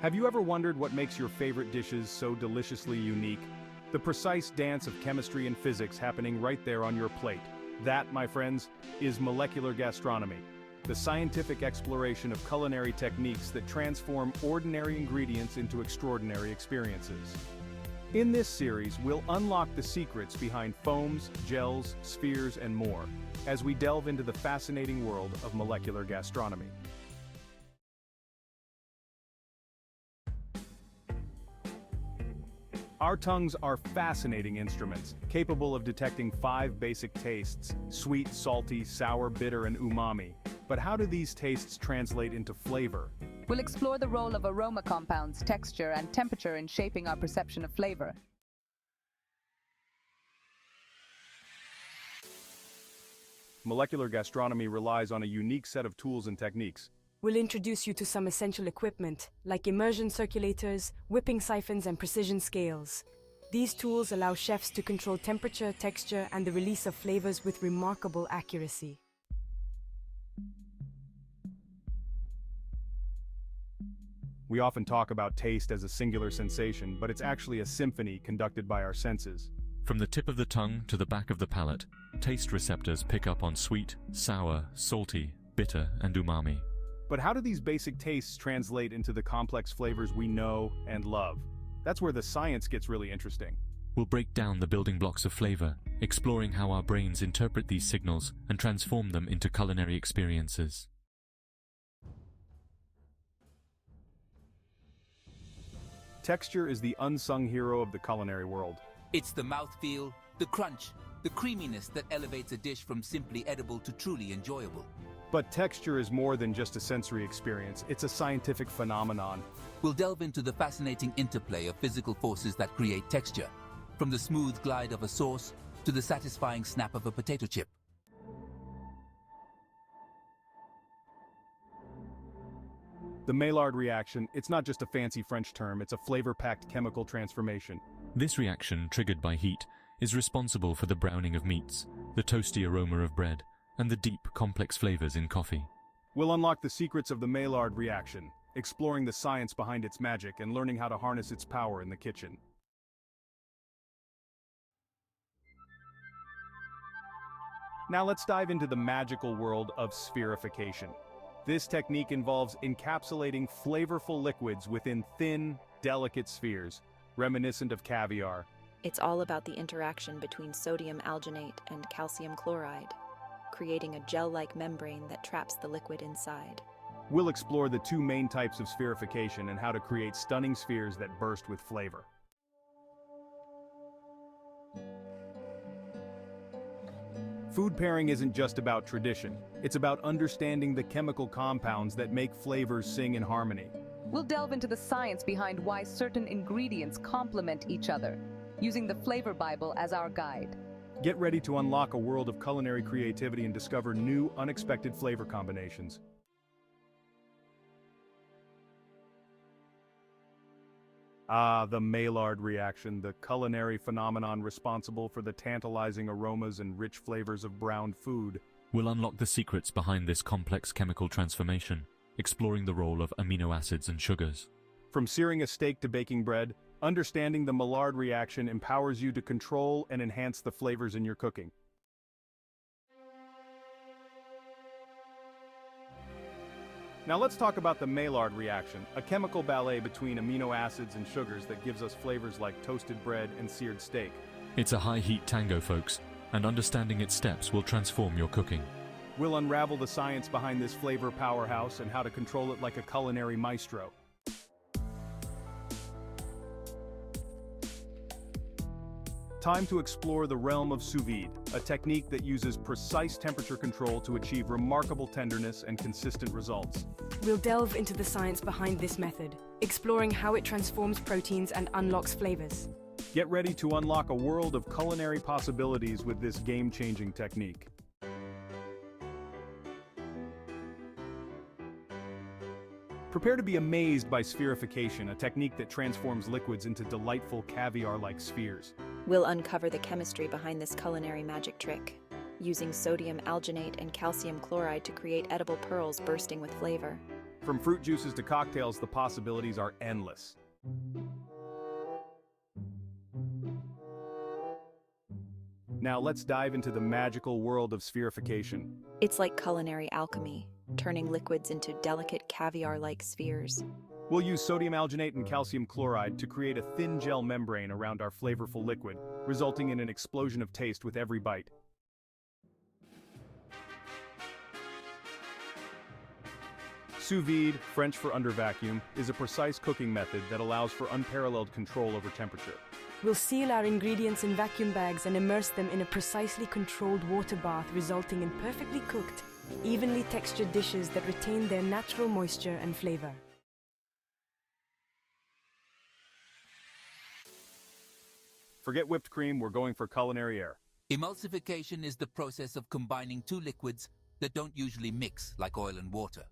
Have you ever wondered what makes your favorite dishes so deliciously unique? The precise dance of chemistry and physics happening right there on your plate. That, my friends, is molecular gastronomy, the scientific exploration of culinary techniques that transform ordinary ingredients into extraordinary experiences. In this series, we'll unlock the secrets behind foams, gels, spheres, and more, as we delve into the fascinating world of molecular gastronomy. Our tongues are fascinating instruments, capable of detecting 5 basic tastes: sweet, salty, sour, bitter, and umami. But how do these tastes translate into flavor? We'll explore the role of aroma compounds, texture, and temperature in shaping our perception of flavor. Molecular gastronomy relies on a unique set of tools and techniques. We'll introduce you to some essential equipment, like immersion circulators, whipping siphons, and precision scales. These tools allow chefs to control temperature, texture, and the release of flavors with remarkable accuracy. We often talk about taste as a singular sensation, but it's actually a symphony conducted by our senses. From the tip of the tongue to the back of the palate, taste receptors pick up on sweet, sour, salty, bitter, and umami. But how do these basic tastes translate into the complex flavors we know and love? That's where the science gets really interesting. We'll break down the building blocks of flavor, exploring how our brains interpret these signals and transform them into culinary experiences. Texture is the unsung hero of the culinary world. It's the mouthfeel, the crunch, the creaminess that elevates a dish from simply edible to truly enjoyable. But texture is more than just a sensory experience, it's a scientific phenomenon. We'll delve into the fascinating interplay of physical forces that create texture, from the smooth glide of a sauce to the satisfying snap of a potato chip. The Maillard reaction, it's not just a fancy French term, it's a flavor-packed chemical transformation. This reaction, triggered by heat, is responsible for the browning of meats, the toasty aroma of bread, and the deep, complex flavors in coffee. We'll unlock the secrets of the Maillard reaction, exploring the science behind its magic and learning how to harness its power in the kitchen. Now let's dive into the magical world of spherification. This technique involves encapsulating flavorful liquids within thin, delicate spheres, reminiscent of caviar. It's all about the interaction between sodium alginate and calcium chloride, creating a gel-like membrane that traps the liquid inside. We'll explore the 2 main types of spherification and how to create stunning spheres that burst with flavor. Food pairing isn't just about tradition, it's about understanding the chemical compounds that make flavors sing in harmony. We'll delve into the science behind why certain ingredients complement each other, using the Flavor Bible as our guide. Get ready to unlock a world of culinary creativity and discover new, unexpected flavor combinations. The Maillard reaction, the culinary phenomenon responsible for the tantalizing aromas and rich flavors of browned food. We'll unlock the secrets behind this complex chemical transformation, exploring the role of amino acids and sugars. From searing a steak to baking bread, understanding the Maillard reaction empowers you to control and enhance the flavors in your cooking. Now let's talk about the Maillard reaction, a chemical ballet between amino acids and sugars that gives us flavors like toasted bread and seared steak. It's a high-heat tango, folks, and understanding its steps will transform your cooking. We'll unravel the science behind this flavor powerhouse and how to control it like a culinary maestro. Time to explore the realm of Sous Vide, a technique that uses precise temperature control to achieve remarkable tenderness and consistent results. We'll delve into the science behind this method, exploring how it transforms proteins and unlocks flavors. Get ready to unlock a world of culinary possibilities with this game-changing technique. Prepare to be amazed by spherification, a technique that transforms liquids into delightful caviar-like spheres. We'll uncover the chemistry behind this culinary magic trick, using sodium alginate and calcium chloride to create edible pearls bursting with flavor. From fruit juices to cocktails, the possibilities are endless. Now let's dive into the magical world of spherification. It's like culinary alchemy, turning liquids into delicate caviar-like spheres. We'll use sodium alginate and calcium chloride to create a thin gel membrane around our flavorful liquid, resulting in an explosion of taste with every bite. Sous vide, French for under vacuum, is a precise cooking method that allows for unparalleled control over temperature. We'll seal our ingredients in vacuum bags and immerse them in a precisely controlled water bath, resulting in perfectly cooked, evenly textured dishes that retain their natural moisture and flavor. Forget whipped cream, we're going for culinary air. Emulsification is the process of combining two liquids that don't usually mix, like oil and water.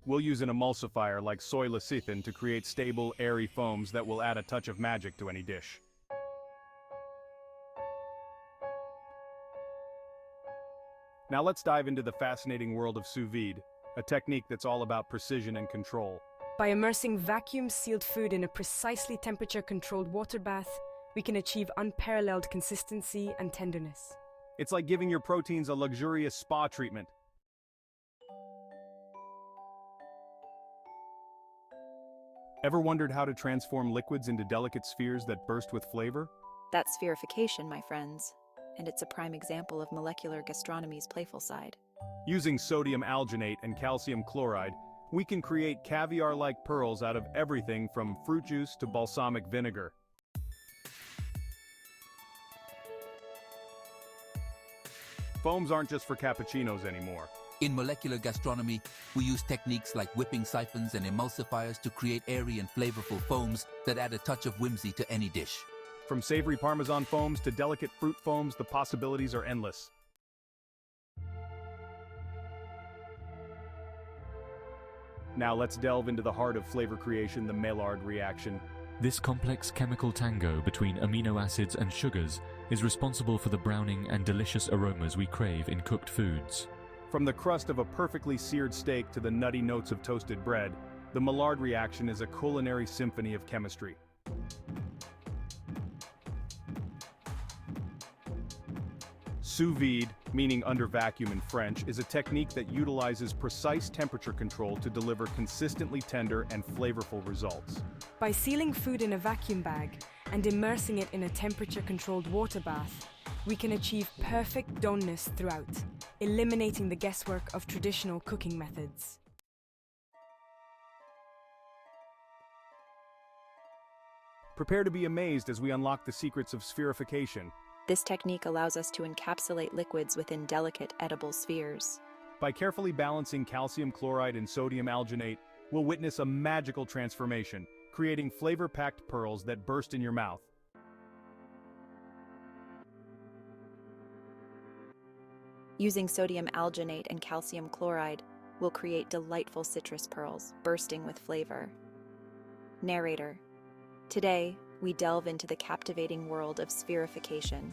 We'll use an emulsifier like soy lecithin to create stable, airy foams that will add a touch of magic to any dish. Now let's dive into the fascinating world of sous vide, a technique that's all about precision and control. By immersing vacuum-sealed food in a precisely temperature-controlled water bath, we can achieve unparalleled consistency and tenderness. It's like giving your proteins a luxurious spa treatment. Ever wondered how to transform liquids into delicate spheres that burst with flavor? That's spherification, my friends, and it's a prime example of molecular gastronomy's playful side. Using sodium alginate and calcium chloride, we can create caviar-like pearls out of everything from fruit juice to balsamic vinegar. Foams aren't just for cappuccinos anymore. In molecular gastronomy, we use techniques like whipping siphons and emulsifiers to create airy and flavorful foams that add a touch of whimsy to any dish. From savory Parmesan foams to delicate fruit foams, the possibilities are endless. Now let's delve into the heart of flavor creation, the Maillard reaction. This complex chemical tango between amino acids and sugars is responsible for the browning and delicious aromas we crave in cooked foods. From the crust of a perfectly seared steak to the nutty notes of toasted bread, the Maillard reaction is a culinary symphony of chemistry. Sous vide, meaning under vacuum in French, is a technique that utilizes precise temperature control to deliver consistently tender and flavorful results. By sealing food in a vacuum bag and immersing it in a temperature-controlled water bath, we can achieve perfect doneness throughout, eliminating the guesswork of traditional cooking methods. Prepare to be amazed as we unlock the secrets of spherification. This technique allows us to encapsulate liquids within delicate, edible spheres. By carefully balancing calcium chloride and sodium alginate, we'll witness a magical transformation, creating flavor-packed pearls that burst in your mouth. Using sodium alginate and calcium chloride, we'll create delightful citrus pearls, bursting with flavor. Narrator. Today, we delve into the captivating world of spherification,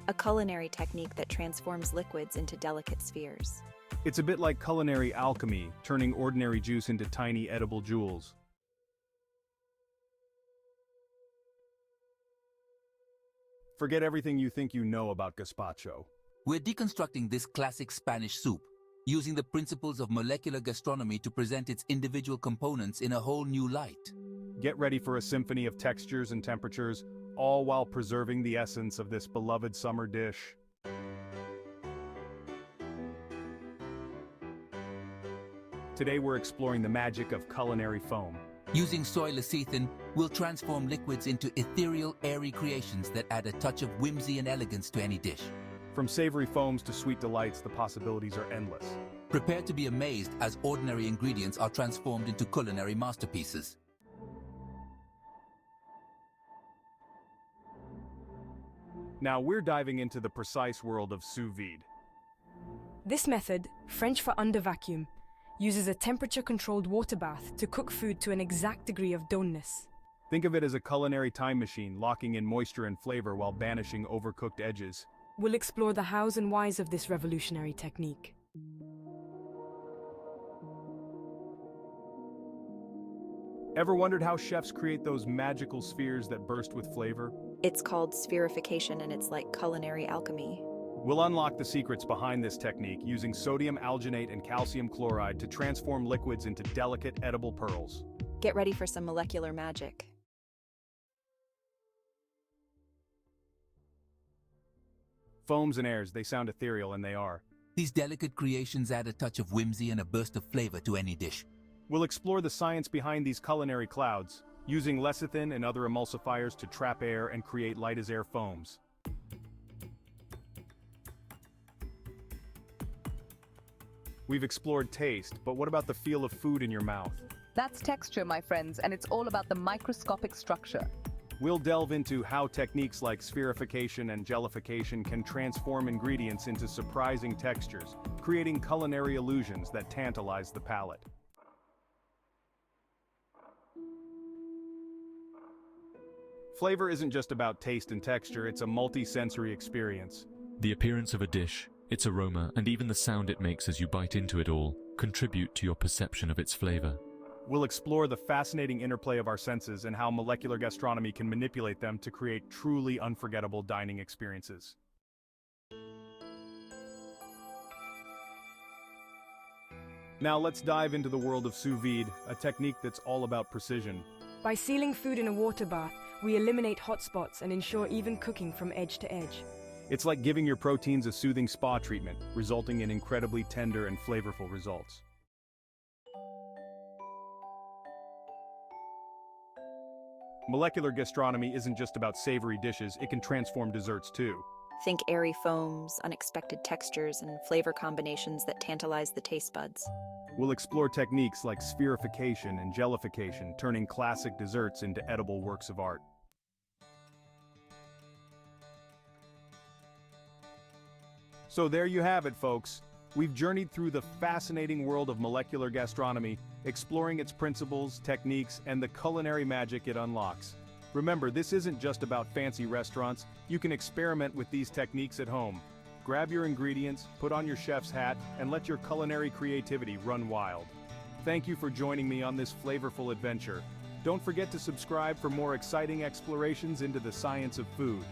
a culinary technique that transforms liquids into delicate spheres. It's a bit like culinary alchemy, turning ordinary juice into tiny edible jewels. Forget everything you think you know about gazpacho. We're deconstructing this classic Spanish soup, using the principles of molecular gastronomy to present its individual components in a whole new light. Get ready for a symphony of textures and temperatures, all while preserving the essence of this beloved summer dish. Today we're exploring the magic of culinary foam. Using soy lecithin, we'll transform liquids into ethereal, airy creations that add a touch of whimsy and elegance to any dish. From savory foams to sweet delights, the possibilities are endless. Prepare to be amazed as ordinary ingredients are transformed into culinary masterpieces. Now we're diving into the precise world of sous vide. This method, French for under vacuum, uses a temperature-controlled water bath to cook food to an exact degree of doneness. Think of it as a culinary time machine, locking in moisture and flavor while banishing overcooked edges. We'll explore the hows and whys of this revolutionary technique. Ever wondered how chefs create those magical spheres that burst with flavor? It's called spherification and it's like culinary alchemy. We'll unlock the secrets behind this technique using sodium alginate and calcium chloride to transform liquids into delicate edible pearls. Get ready for some molecular magic. Foams and airs, they sound ethereal, and they are. These delicate creations add a touch of whimsy and a burst of flavor to any dish. We'll explore the science behind these culinary clouds, using lecithin and other emulsifiers to trap air and create light-as-air foams. We've explored taste, but what about the feel of food in your mouth? That's texture, my friends, and it's all about the microscopic structure. We'll delve into how techniques like spherification and jellification can transform ingredients into surprising textures, creating culinary illusions that tantalize the palate. Flavor isn't just about taste and texture, it's a multi-sensory experience. The appearance of a dish, its aroma, and even the sound it makes as you bite into it all contribute to your perception of its flavor. We'll explore the fascinating interplay of our senses and how molecular gastronomy can manipulate them to create truly unforgettable dining experiences. Now let's dive into the world of sous vide, a technique that's all about precision. By sealing food in a water bath, we eliminate hot spots and ensure even cooking from edge to edge. It's like giving your proteins a soothing spa treatment, resulting in incredibly tender and flavorful results. Molecular gastronomy isn't just about savory dishes, it can transform desserts too. Think airy foams, unexpected textures, and flavor combinations that tantalize the taste buds. We'll explore techniques like spherification and jellification, turning classic desserts into edible works of art. So there you have it, folks. We've journeyed through the fascinating world of molecular gastronomy, exploring its principles, techniques, and the culinary magic it unlocks. Remember, this isn't just about fancy restaurants. You can experiment with these techniques at home. Grab your ingredients, put on your chef's hat, and let your culinary creativity run wild. Thank you for joining me on this flavorful adventure. Don't forget to subscribe for more exciting explorations into the science of food.